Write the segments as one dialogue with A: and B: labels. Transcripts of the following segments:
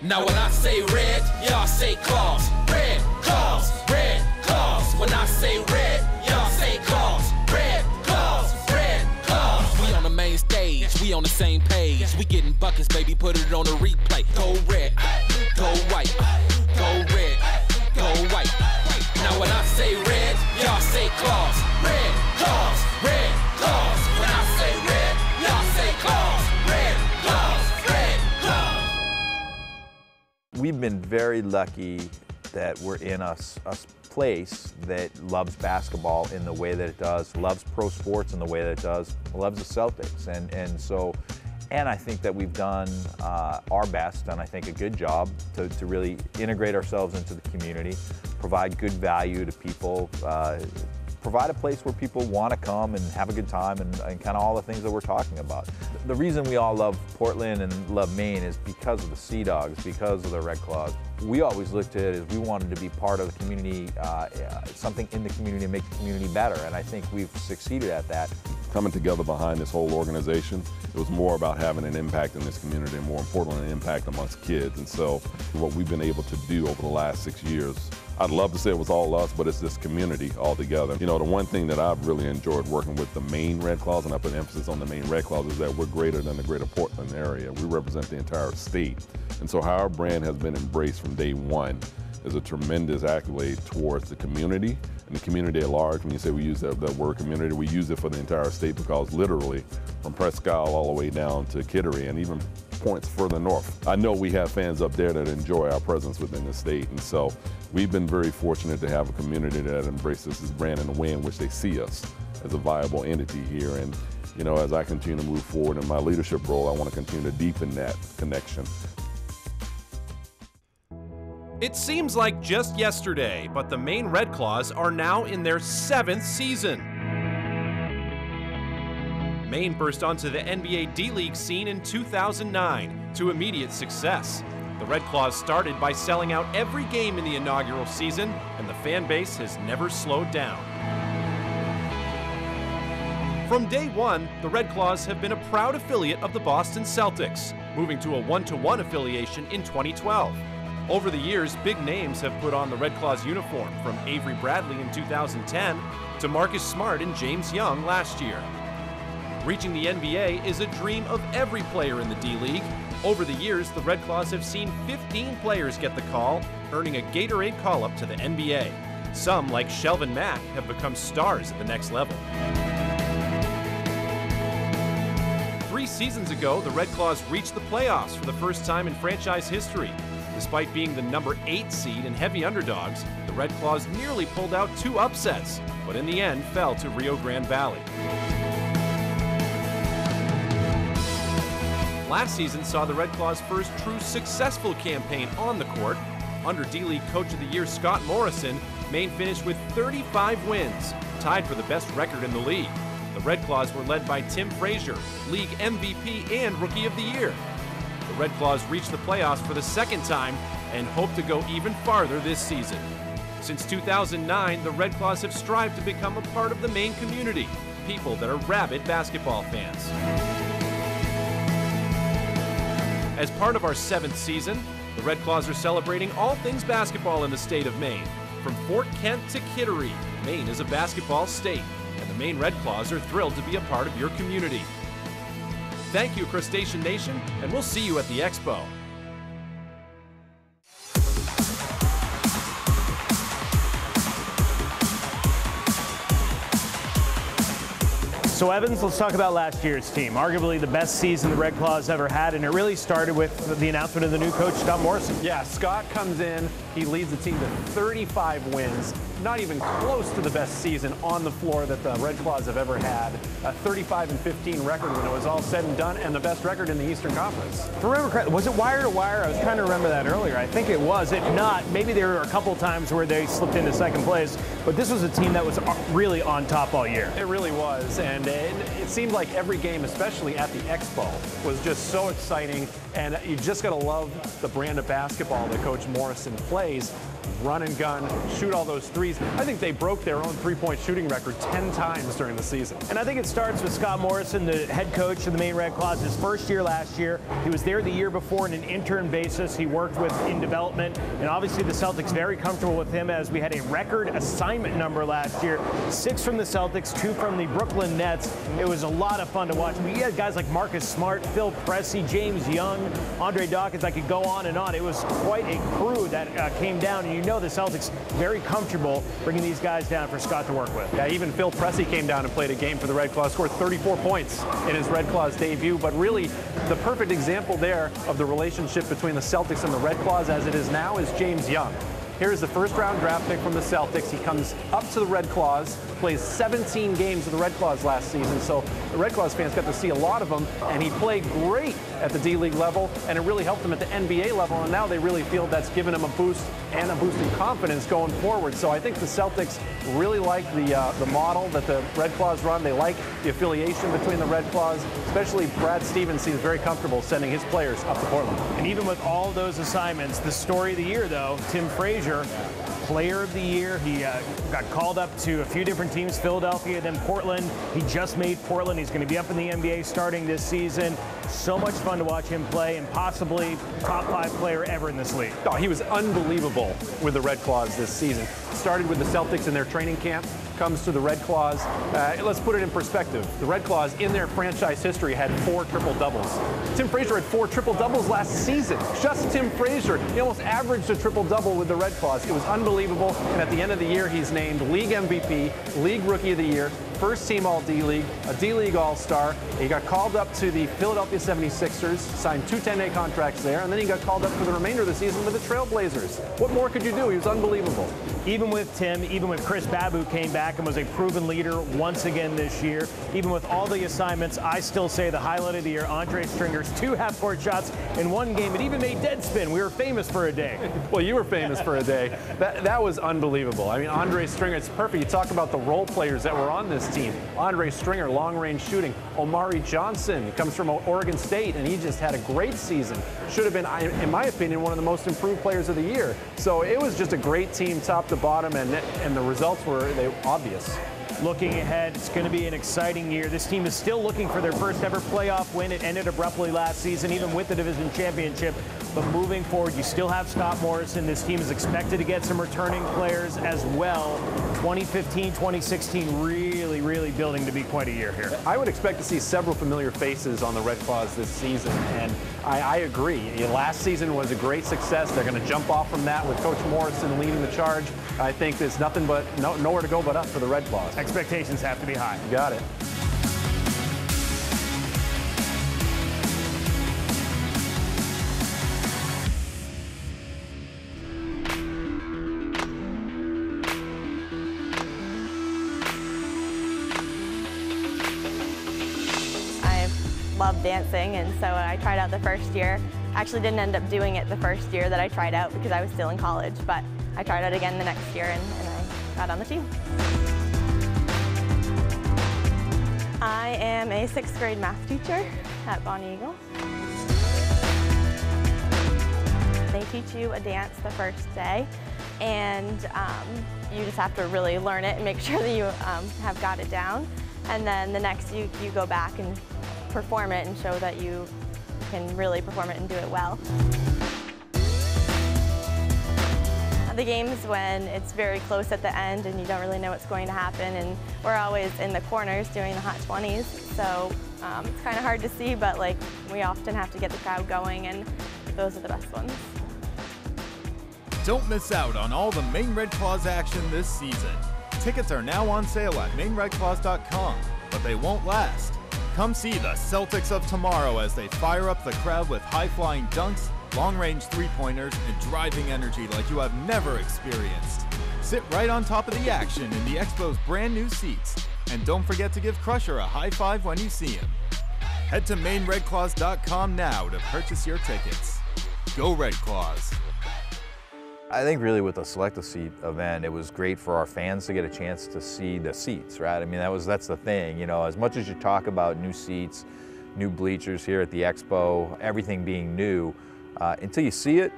A: Now when I say red, y'all say claws. Red claws, red claws. When I say red, y'all say claws. Red claws, red claws. We on the main stage, we on the same page. We getting buckets, baby, put it on a replay. Go red, go white, go red, go white. Now when I say red, y'all say claws. Red claws, red claws. When I say red, y'all say claws. Red claws, red claws.
B: We've been very lucky that we're in a place that loves basketball in the way that it does, loves pro sports in the way that it does, loves the Celtics. And I think that we've done our best, and I think a good job to really integrate ourselves into the community, provide good value to people, provide a place where people want to come and have a good time and kind of all the things that we're talking about. The reason we all love Portland and love Maine is because of the Sea Dogs, because of the Red Claws. We always looked at it as we wanted to be part of the community, something in the community to make the community better, and I think we've succeeded at that.
C: Coming together behind this whole organization, it was more about having an impact in this community and more importantly, an impact amongst kids. And so what we've been able to do over the last 6 years, I'd love to say it was all us, but it's this community all together. You know, the one thing that I've really enjoyed working with the Maine Red Claws, and I put emphasis on the Maine Red Claws, is that we're greater than the greater Portland area. We represent the entire state. And so how our brand has been embraced from day one is a tremendous accolade towards the community and the community at large. When you say we use that word community, we use it for the entire state because literally from Presque Isle all the way down to Kittery and even points further north. I know we have fans up there that enjoy our presence within the state, and so we've been very fortunate to have a community that embraces this brand in the way in which they see us as a viable entity here. And you know, as I continue to move forward in my leadership role, I want to continue to deepen that connection.
D: It seems like just yesterday, but the Maine Red Claws are now in their 7th season. Maine burst onto the NBA D-League scene in 2009 to immediate success. The Red Claws started by selling out every game in the inaugural season, and the fan base has never slowed down. From day one, the Red Claws have been a proud affiliate of the Boston Celtics, moving to a 1-to-1 affiliation in 2012. Over the years, big names have put on the Red Claws uniform, from Avery Bradley in 2010 to Marcus Smart and James Young last year. Reaching the NBA is a dream of every player in the D-League. Over the years, the Red Claws have seen 15 players get the call, earning a Gatorade call-up to the NBA. Some, like Shelvin Mack, have become stars at the next level. 3 seasons ago, the Red Claws reached the playoffs for the first time in franchise history. Despite being the number 8 seed and heavy underdogs, the Red Claws nearly pulled out 2 upsets, but in the end fell to Rio Grande Valley. Last season saw the Red Claws' first true successful campaign on the court. Under D-League Coach of the Year Scott Morrison, Maine finished with 35 wins, tied for the best record in the league. The Red Claws were led by Tim Frazier, League MVP and Rookie of the Year. The Red Claws reached the playoffs for the 2nd time and hope to go even farther this season. Since 2009, the Red Claws have strived to become a part of the Maine community, people that are rabid basketball fans. As part of our 7th season, the Red Claws are celebrating all things basketball in the state of Maine. From Fort Kent to Kittery, Maine is a basketball state, and the Maine Red Claws are thrilled to be a part of your community. Thank you, Crustacean Nation, and we'll see you at the Expo.
E: So Evans, let's talk about last year's team. Arguably the best season the Red Claws ever had, and it really started with the announcement of the new coach, Scott Morrison.
F: Yeah, Scott comes in, he leads the team to 35 wins, not even close to the best season on the floor that the Red Claws have ever had. A 35-15 record when it was all said and done, and the best record in the Eastern Conference.
E: If I remember correctly, was it wire to wire? I was trying to remember that earlier. I think it was. If not, maybe there were a couple times where they slipped into second place, but this was a team that was really on top all year.
F: It really was, and it seemed like every game, especially at the Expo, was just so exciting, and you just got to love the brand of basketball that Coach Morrison plays. Run and gun, shoot all those threes. I think they broke their own three-point shooting record 10 times during the season.
E: And I think it starts with Scott Morrison, the head coach of the Maine Red Claws, his first year last year. He was there the year before on an intern basis. He worked with in development, and obviously the Celtics very comfortable with him, as we had a record assignment number last year. 6 from the Celtics, 2 from the Brooklyn Nets. It was a lot of fun to watch. We had guys like Marcus Smart, Phil Pressey, James Young, Andre Dawkins. I could go on and on. It was quite a crew that came down, and you know the Celtics very comfortable bringing these guys down for Scott to work with.
F: Yeah, even Phil Pressey came down and played a game for the Red Claws, scored 34 points in his Red Claws debut, but really the perfect example there of the relationship between the Celtics and the Red Claws as it is now is James Young. Here's the first-round draft pick from the Celtics. He comes up to the Red Claws, plays 17 games with the Red Claws last season, so the Red Claws fans got to see a lot of him, and he played great at the D-League level, and it really helped him at the NBA level, and now they really feel that's given him a boost and a boost in confidence going forward. So I think the Celtics really like the model that the Red Claws run. They like the affiliation between the Red Claws, especially Brad Stevens seems very comfortable sending his players up to Portland.
E: And even with all those assignments, the story of the year, though, Tim Frazier, Player of the Year. He got called up to a few different teams, Philadelphia, then Portland. He just made Portland. He's going to be up in the NBA starting this season. So much fun to watch him play, and possibly top 5 player ever in this league.
F: Oh, he was unbelievable with the Red Claws this season. Started with the Celtics in their training camp, comes to the Red Claws. Let's put it in perspective. The Red Claws, in their franchise history, had 4 triple-doubles. Tim Frazier had 4 triple-doubles last season. Just Tim Frazier. He almost averaged a triple-double with the Red Claws. It was unbelievable, and at the end of the year, he's named League MVP, League Rookie of the Year, first team All-D-League, a D-League All-Star. He got called up to the Philadelphia 76ers, signed 2 10-day contracts there, and then he got called up for the remainder of the season with the Trailblazers. What more could you do? He was unbelievable.
E: Even with Tim, even with Chris Babu came back and was a proven leader once again this year, even with all the assignments, I still say the highlight of the year, Andre Stringer's 2 half-court shots in one game. It even made Deadspin. We were famous for a day.
F: Well, you were famous for a day. That was unbelievable. I mean, Andre Stringer, it's perfect. You talk about the role players that were on this team. Andre Stringer, long-range shooting. Omari Johnson comes from Oregon State, and he just had a great season. Should have been, in my opinion, one of the most improved players of the year. So it was just a great team top to bottom, and the results were obvious.
E: Looking ahead, it's going to be an exciting year. This team is still looking for their first ever playoff win. It ended abruptly last season, even with the division championship. But moving forward, you still have Scott Morrison. This team is expected to get some returning players as well. 2015, 2016, really building to be quite a year here.
F: I would expect to see several familiar faces on the Red Claws this season, and I agree. Last season was a great success. They're going to jump off from that with Coach Morrison leading the charge. I think there's nothing but nowhere to go but up for the Red Claws.
E: Expectations have to be high.
F: You got it.
G: Love dancing, and so I tried out the first year. Actually didn't end up doing it the first year that I tried out because I was still in college, but I tried out again the next year and I got on the team. I am a 6th grade math teacher at Bonnie Eagle. They teach you a dance the first day, and you just have to really learn it and make sure that you have got it down. And then the next you go back and perform it and show that you can really perform it and do it well. The games when it's very close at the end and you don't really know what's going to happen, and we're always in the corners doing the hot 20s, so it's kind of hard to see, but like we often have to get the crowd going, and those are the best ones.
H: Don't miss out on all the Maine Red Claws action this season. Tickets are now on sale at MaineRedClaws.com, but they won't last. Come see the Celtics of tomorrow as they fire up the crowd with high-flying dunks, long-range three-pointers, and driving energy like you have never experienced. Sit right on top of the action in the Expo's brand new seats. And don't forget to give Crusher a high five when you see him. Head to MaineRedClaws.com now to purchase your tickets. Go Red Claws!
B: I think really with the Select-A-Seat event, it was great for our fans to get a chance to see the seats, right? I mean, that's the thing, you know, as much as you talk about new seats, new bleachers here at the Expo, everything being new, until you see it,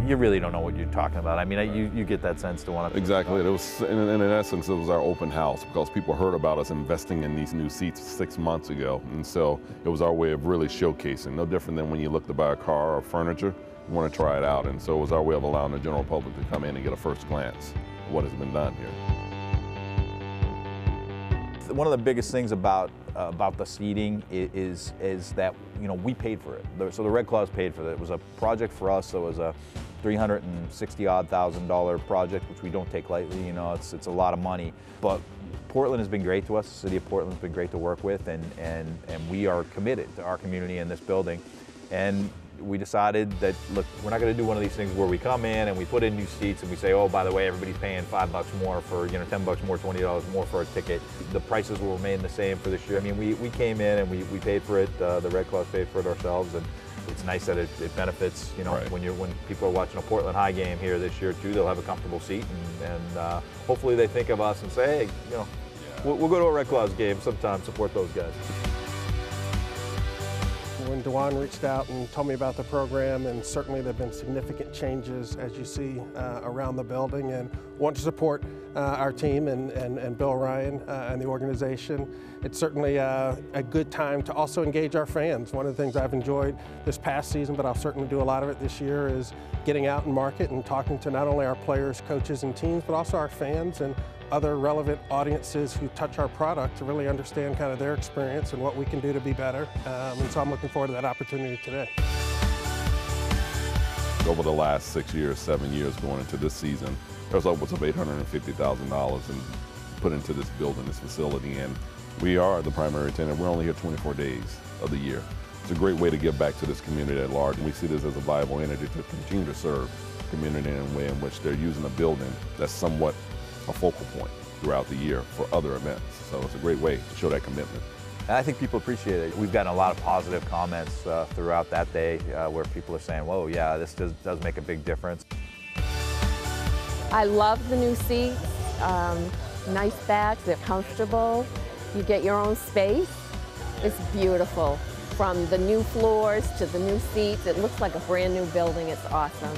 B: you really don't know what you're talking about. I mean, you get that sense to want to.
C: Exactly. It was, in essence, it was our open house because people heard about us investing in these new seats 6 months ago. And so it was our way of really showcasing, no different than when you look to buy a car or furniture, you want to try it out. And so it was our way of allowing the general public to come in and get a first glance at what has been done here.
B: One of the biggest things about the seating is that, you know, we paid for it. So the Red Claws paid for it. It was a project for us. It was a $360,000 project, which we don't take lightly. You know, it's a lot of money. But Portland has been great to us. The city of Portland has been great to work with, and we are committed to our community in this building. And we decided that, look, we're not going to do one of these things where we come in and we put in new seats and we say, oh, by the way, everybody's paying $5 more for, you know, $10 more, $20 more for a ticket. The prices will remain the same for this year. I mean, we came in and we paid for it. The Red Claws paid for it ourselves, and it's nice that it benefits, you know,
C: right.
B: when people are watching a Portland High game here this year too, they'll have a comfortable seat, and hopefully they think of us and say, hey, you know, we'll go to a Red Claws game sometime, support those guys.
I: When Dewan reached out and told me about the program, and certainly there have been significant changes, as you see, around the building, and want to support our team and Bill Ryan and the organization. It's certainly a good time to also engage our fans. One of the things I've enjoyed this past season, but I'll certainly do a lot of it this year, is getting out in market and talking to not only our players, coaches, and teams, but also our fans and other relevant audiences who touch our product to really understand kind of their experience and what we can do to be better. And so I'm looking forward to that opportunity today.
C: Over the last 6 years, 7 years going into this season, there's upwards of $850,000 put into this building, this facility, and we are the primary tenant. We're only here 24 days of the year. It's a great way to give back to this community at large, and we see this as a viable entity to continue to serve the community in a way in which they're using a building that's somewhat a focal point throughout the year for other events. So it's a great way to show that commitment.
B: And I think people appreciate it. We've gotten a lot of positive comments throughout that day where people are saying, whoa, yeah, this does make a big difference.
J: I love the new seats, nice backs, they're comfortable. You get your own space. It's beautiful. From the new floors to the new seats, it looks like a brand new building. It's awesome.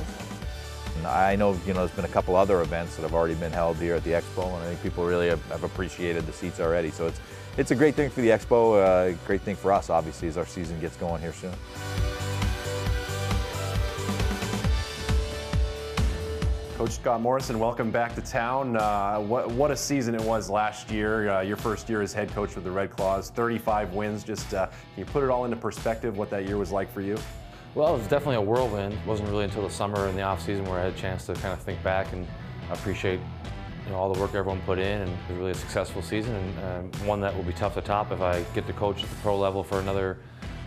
B: I know, you know, there's been a couple other events that have already been held here at the Expo, and I think people really have appreciated the seats already. So it's a great thing for the Expo, a great thing for us, obviously, as our season gets going here soon.
D: Coach Scott Morrison, welcome back to town. What a season it was last year. Your first year as head coach with the Red Claws, 35 wins. Just can you put it all into perspective what that year was like for you?
K: Well, it was definitely a whirlwind. It wasn't really until the summer and the off season where I had a chance to kind of think back and appreciate, you know, all the work everyone put in, and it was really a successful season, and one that will be tough to top. If I get to coach at the pro level for another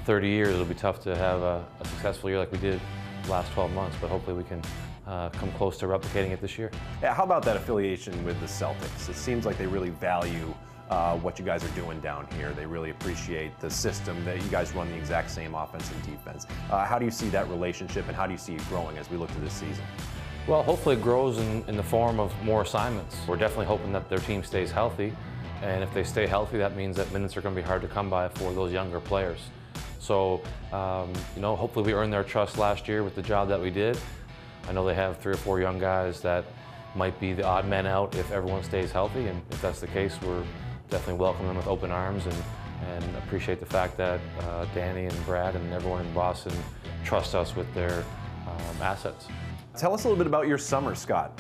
K: 30 years, it'll be tough to have a successful year like we did the last 12 months, but hopefully we can come close to replicating it this year.
F: Yeah, how about that affiliation with the Celtics? It seems like they really value what you guys are doing down here. They really appreciate the system that you guys run the exact same offense and defense. How do you see that relationship, and how do you see it growing as we look to this season?
K: Well, hopefully it grows in the form of more assignments. We're definitely hoping that their team stays healthy, and if they stay healthy, that means that minutes are going to be hard to come by for those younger players. So, you know, hopefully we earned their trust last year with the job that we did. I know they have 3 or 4 young guys that might be the odd men out if everyone stays healthy, and if that's the case, we're definitely welcome them with open arms, and appreciate the fact that Danny and Brad and everyone in Boston trust us with their assets.
F: Tell us a little bit about your summer, Scott.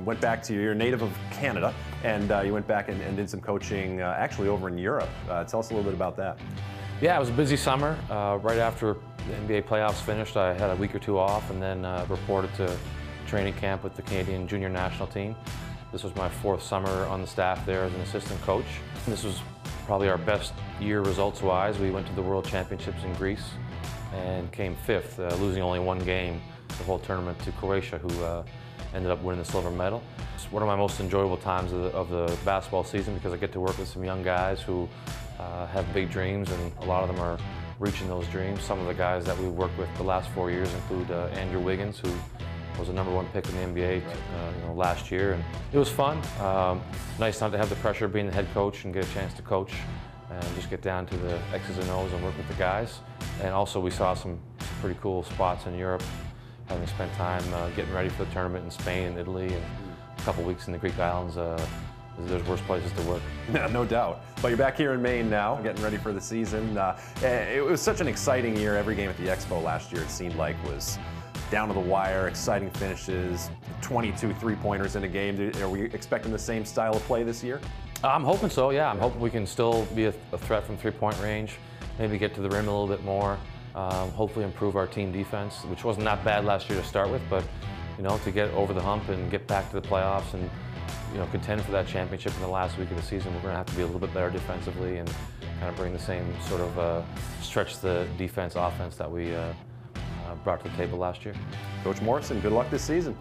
F: Went back to, you're a native of Canada, and you went back and did some coaching actually over in Europe. Tell us a little bit about that.
K: Yeah, it was a busy summer. Right after the NBA playoffs finished, I had a week or 2 off, and then reported to training camp with the Canadian junior national team. This was my 4th summer on the staff there as an assistant coach. This was probably our best year results-wise. We went to the World Championships in Greece and came 5th, losing only 1 game the whole tournament to Croatia, who ended up winning the silver medal. It's one of my most enjoyable times of the basketball season because I get to work with some young guys who have big dreams, and a lot of them are reaching those dreams. Some of the guys that we've worked with the last 4 years include Andrew Wiggins, who was the #1 pick in the NBA last year, and it was fun. Nice not to have the pressure of being the head coach and get a chance to coach and just get down to the X's and O's and work with the guys. And also we saw some pretty cool spots in Europe, having spent time getting ready for the tournament in Spain and Italy, and a couple weeks in the Greek islands. There's worse places to work.
D: Yeah, no doubt. But you're back here in Maine now, getting ready for the season. It was such an exciting year. Every game at the Expo last year, it seemed like, was down to the wire, exciting finishes, 22 three-pointers in a game. Are we expecting the same style of play this year?
K: I'm hoping so, yeah. I'm hoping we can still be a threat from three-point range, maybe get to the rim a little bit more, hopefully improve our team defense, which wasn't that bad last year to start with, but to get over the hump and get back to the playoffs and contend for that championship in the last week of the season, we're going to have to be a little bit better defensively and kind of bring the same sort of stretch the defense, offense that we brought to the table last year.
D: Coach Morrison, good luck this season.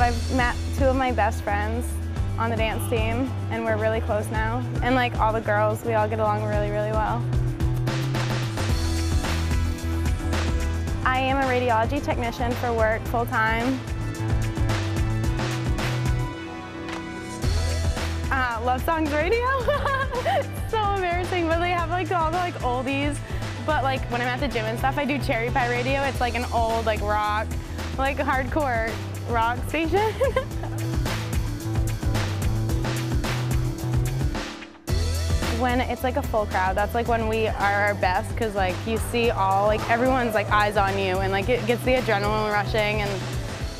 L: I've met 2 of my best friends on the dance team, and we're really close now. And like all the girls, we all get along really, really well. I am a radiology technician for work full-time. Love Songs Radio. It's so embarrassing, but they have like all the oldies. But like when I'm at the gym and stuff, I do Cherry Pie Radio. It's like an old rock, hardcore rock station. When it's like a full crowd, that's like when we are our best, because you see everyone's eyes on you, and it gets the adrenaline rushing, and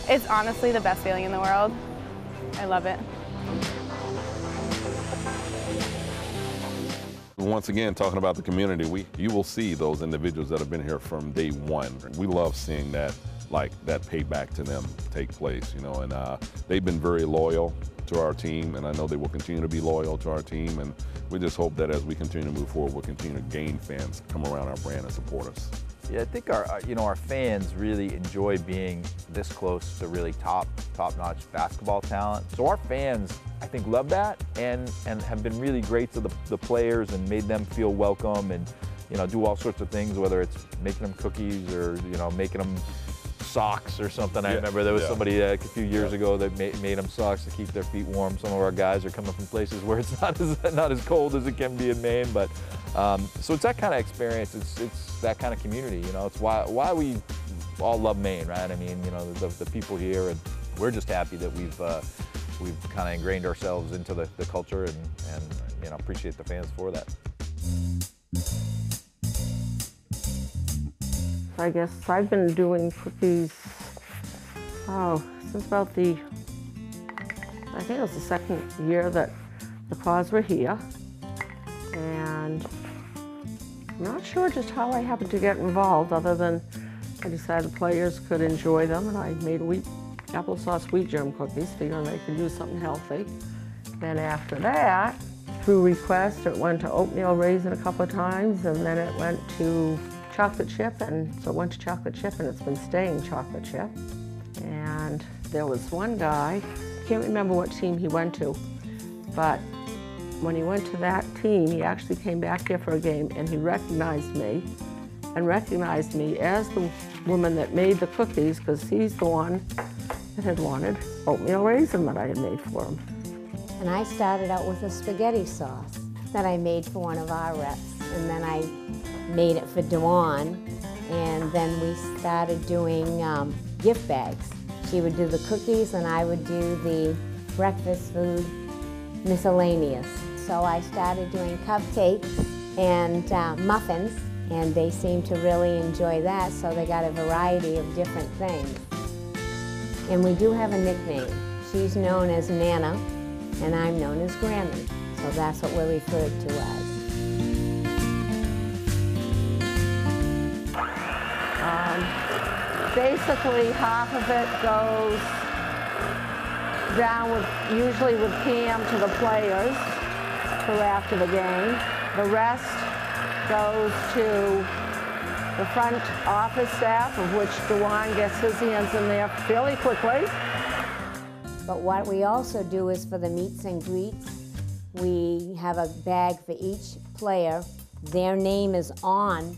L: it's honestly the best feeling in the world. I love it.
C: Once again, talking about the community, you will see those individuals that have been here from day one. We love seeing that payback to them take place, and they've been very loyal to our team, and I know they will continue to be loyal to our team, and we just hope that as we continue to move forward, we'll continue to gain fans, come around our brand and support us.
B: Yeah, I think our fans really enjoy being this close to really top-notch basketball talent. So our fans, I think, love that and have been really great to the players and made them feel welcome and do all sorts of things, whether it's making them cookies or making them socks or something. I remember there was somebody a few years ago that made them socks to keep their feet warm. Some of our guys are coming from places where it's not as cold as it can be in Maine, but so it's that kind of experience. It's that kind of community. It's why we all love Maine, right? I mean, the people here, and we're just happy that we've kind of ingrained ourselves into the culture and appreciate the fans for that.
J: I guess I've been doing cookies, since about I think it was the second year that the Claws were here. And I'm not sure just how I happened to get involved, other than I decided players could enjoy them, and I made applesauce wheat germ cookies, figuring they could use something healthy. Then after that, through request, it went to oatmeal raisin a couple of times, and then it went to chocolate chip, and so it went to chocolate chip, and it's been staying chocolate chip. And there was one guy, can't remember what team he went to, but when he went to that team, he actually came back here for a game, and he recognized me, as the woman that made the cookies, because he's the one that had wanted oatmeal raisin that I had made for him.
M: And I started out with a spaghetti sauce that I made for one of our reps, and then I made it for Dawn, and then we started doing gift bags. She would do the cookies and I would do the breakfast food miscellaneous. So I started doing cupcakes and muffins, and they seemed to really enjoy that, so they got a variety of different things. And we do have a nickname. She's known as Nana, and I'm known as Grammy, so that's what we're referred to as.
J: Basically, half of it goes down usually with Pam to the players for after the game. The rest goes to the front office staff, of which DeJuan gets his hands in there fairly quickly.
M: But what we also do is for the meets and greets, We have a bag for each player. Their name is on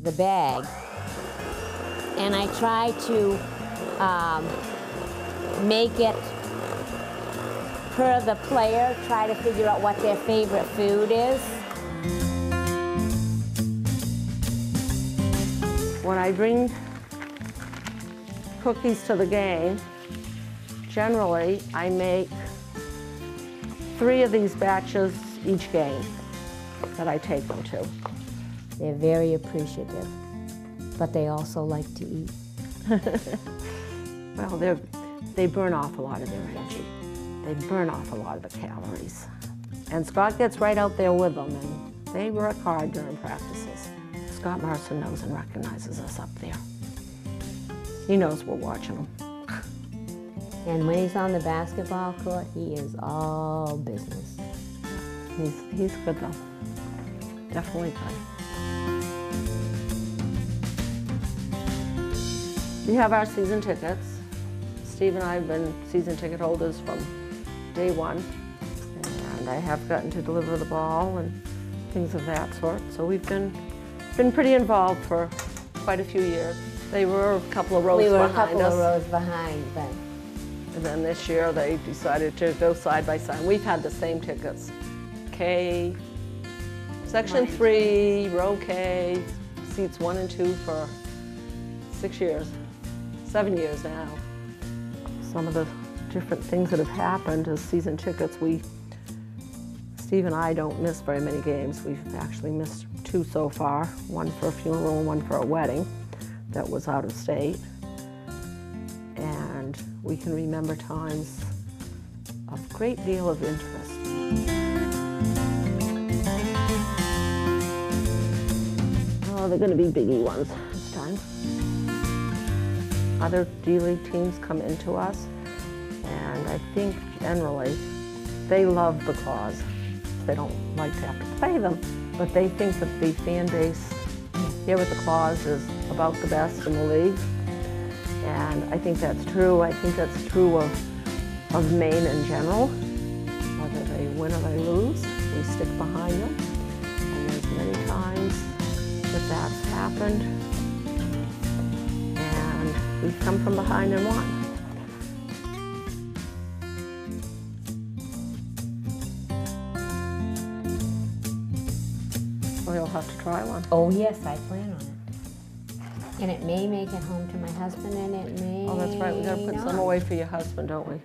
M: the bag. And I try to make it per the player, try to figure out what their favorite food is.
N: When I bring cookies to the game, generally I make 3 of these batches each game that I take them to.
M: They're very appreciative, but they also like to eat.
N: Well, they burn off a lot of their energy. They burn off a lot of the calories. And Scott gets right out there with them, and they work hard during practices. Scott Marson knows and recognizes us up there. He knows we're watching him.
M: And when he's on the basketball court, he is all business.
N: He's good though. Definitely good. We have our season tickets. Steve and I have been season ticket holders from day one. And I have gotten to deliver the ball and things of that sort. So we've been pretty involved for quite a few years. They were a couple of rows behind us.
M: We were a couple of rows behind, but.
N: And then this year they decided to go side by side. We've had the same tickets. K, section 3, row K, seats 1 and 2 for 6 years, 7 years now. Some of the different things that have happened as season tickets, Steve and I don't miss very many games. We've actually missed 2 so far, one for a funeral and one for a wedding that was out of state. And we can remember times of great deal of interest. Oh, they're going to be biggie ones this time. Other D-League teams come into us, and I think generally they love the Claws. They don't like to have to play them, but they think that the fan base here with the Claws is about the best in the league. And I think that's true. I think that's true of Maine in general. Whether they win or they lose, we stick behind them. And there's many times that that's happened. And we've come from behind and won. Well, you'll have to try one.
M: Oh yes, I plan on it. And it may make it home to my husband, and it may.
N: Oh, that's right. We gotta put some away for your husband, don't we?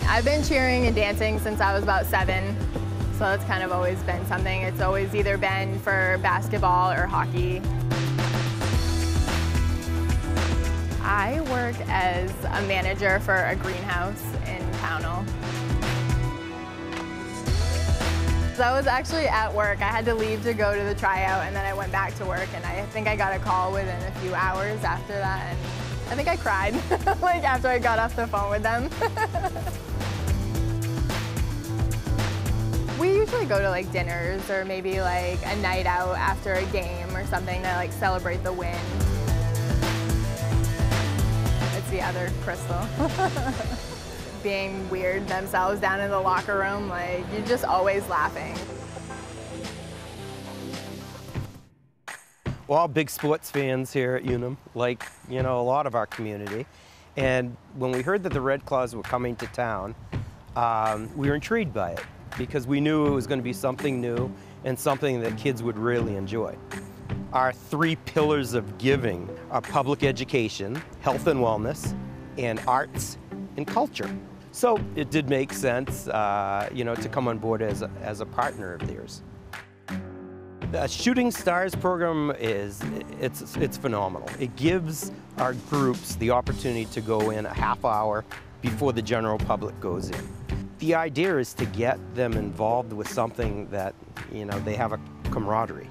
L: I've been cheering and dancing since I was about 7, so it's kind of always been something. It's always either been for basketball or hockey. I work as a manager for a greenhouse in Pownell. So I was actually at work. I had to leave to go to the tryout, and then I went back to work, and I think I got a call within a few hours after that, and I think I cried like after I got off the phone with them. We usually go to like dinners or maybe like a night out after a game or something to like celebrate the win. The other Crystal. Being weird themselves down in the locker room, like you're just always laughing.
O: We're all big sports fans here at Unum, like, you know, a lot of our community. And when we heard that the Red Claws were coming to town, we were intrigued by it because we knew it was going to be something new and something that kids would really enjoy. Our 3 pillars of giving are public education, health and wellness, and arts and culture. So it did make sense, you know, to come on board as a partner of theirs. The Shooting Stars program it's phenomenal. It gives our groups the opportunity to go in a half hour before the general public goes in. The idea is to get them involved with something that, you know, they have a camaraderie.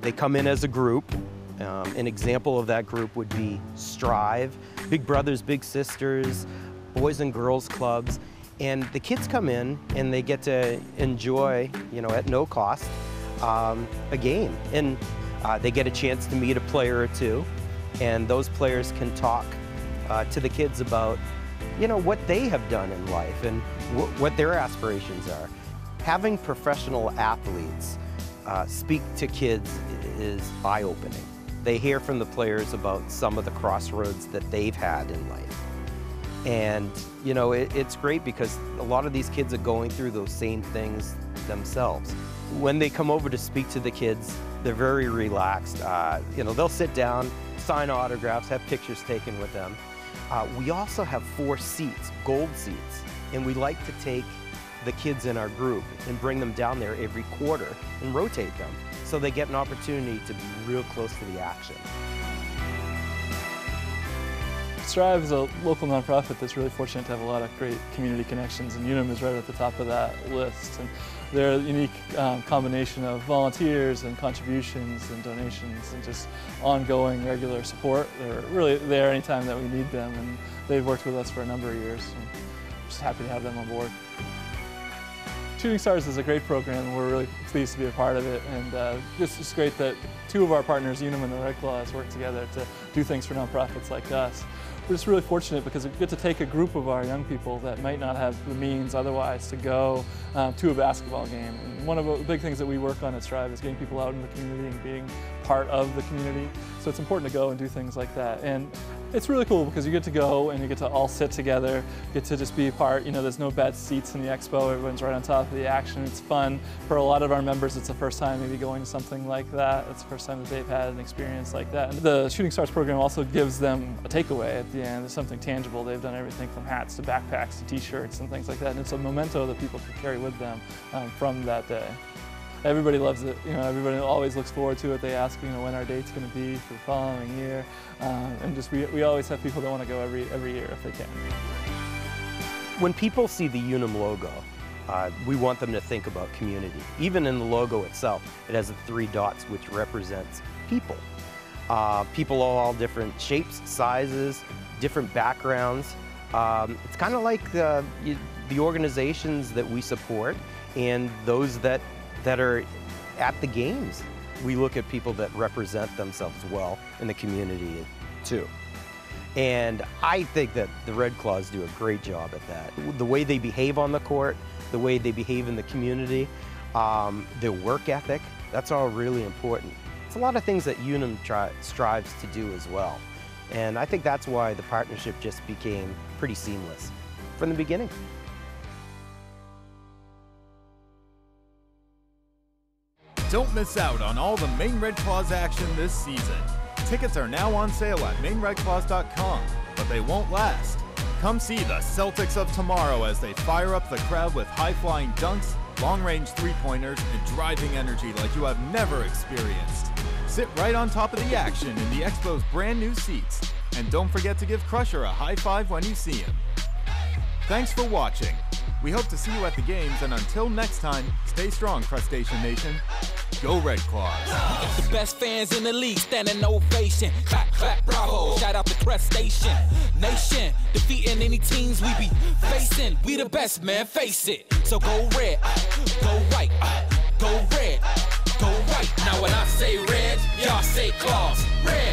O: They come in as a group. An example of that group would be Strive, Big Brothers, Big Sisters, Boys and Girls Clubs, And the kids come in and they get to enjoy, you know, at no cost, a game. And they get a chance to meet a player or two, and those players can talk to the kids about, you know, what they have done in life and what their aspirations are. Having professional athletes speak to kids is eye-opening. They hear from the players about some of the crossroads that they've had in life. And, you know, it's great because a lot of these kids are going through those same things themselves. When they come over to speak to the kids, they're very relaxed. You know, they'll sit down, sign autographs, have pictures taken with them. We also have 4 seats, gold seats, and we like to take the kids in our group and bring them down there every quarter and rotate them so they get an opportunity to be real close to the action.
P: Strive is a local nonprofit that's really fortunate to have a lot of great community connections, and Unum is right at the top of that list. And they're a unique combination of volunteers and contributions and donations and just ongoing regular support. They're really there anytime that we need them, and they've worked with us for a number of years. And we're just happy to have them on board. Shooting Stars is a great program, and we're really pleased to be a part of it. And it's great that 2 of our partners, Unum and the Red Claws, work together to do things for nonprofits like us. We're just really fortunate because we get to take a group of our young people that might not have the means otherwise to go to a basketball game. And one of the big things that we work on at Strive is getting people out in the community and being part of the community. So it's important to go and do things like that. And it's really cool because you get to go and you get to all sit together, get to just be a part. You know, there's no bad seats in the expo. Everyone's right on top of the action. It's fun. For a lot of our members, it's the first time maybe going to something like that. It's the first time that they've had an experience like that. And the Shooting Stars program also gives them a takeaway at the end. There's something tangible. They've done everything from hats to backpacks to t-shirts and things like that. And it's a memento that people can carry with them from that day. Everybody loves it. You know, everybody always looks forward to it. They ask, you know, when our date's going to be for the following year, and just we always have people that want to go every year if they can.
O: When people see the Unum logo, we want them to think about community. Even in the logo itself, it has the 3 dots, which represents people. People of all different shapes, sizes, different backgrounds. It's kind of like the organizations that we support and those that are at the games. We look at people that represent themselves well in the community too. And I think that the Red Claws do a great job at that. The way they behave on the court, the way they behave in the community, their work ethic, that's all really important. It's a lot of things that Unum strives to do as well. And I think that's why the partnership just became pretty seamless from the beginning.
H: Don't miss out on all the Maine Red Claws action this season. Tickets are now on sale at MaineRedClaws.com, but they won't last. Come see the Celtics of tomorrow as they fire up the crowd with high-flying dunks, long-range three-pointers, and driving energy like you have never experienced. Sit right on top of the action in the Expo's brand new seats. And don't forget to give Crusher a high five when you see him. Thanks for watching. We hope to see you at the games, and until next time, stay strong, Crustacean Nation. Go Red Claws.
A: The best fans in the league standing ovation. Clap, clap, bravo. Shout out to Crustacean Nation. Defeating any teams we be facing. We the best, man, face it. So go red, go white, go red, go white. Now when I say red, y'all say claws. Red.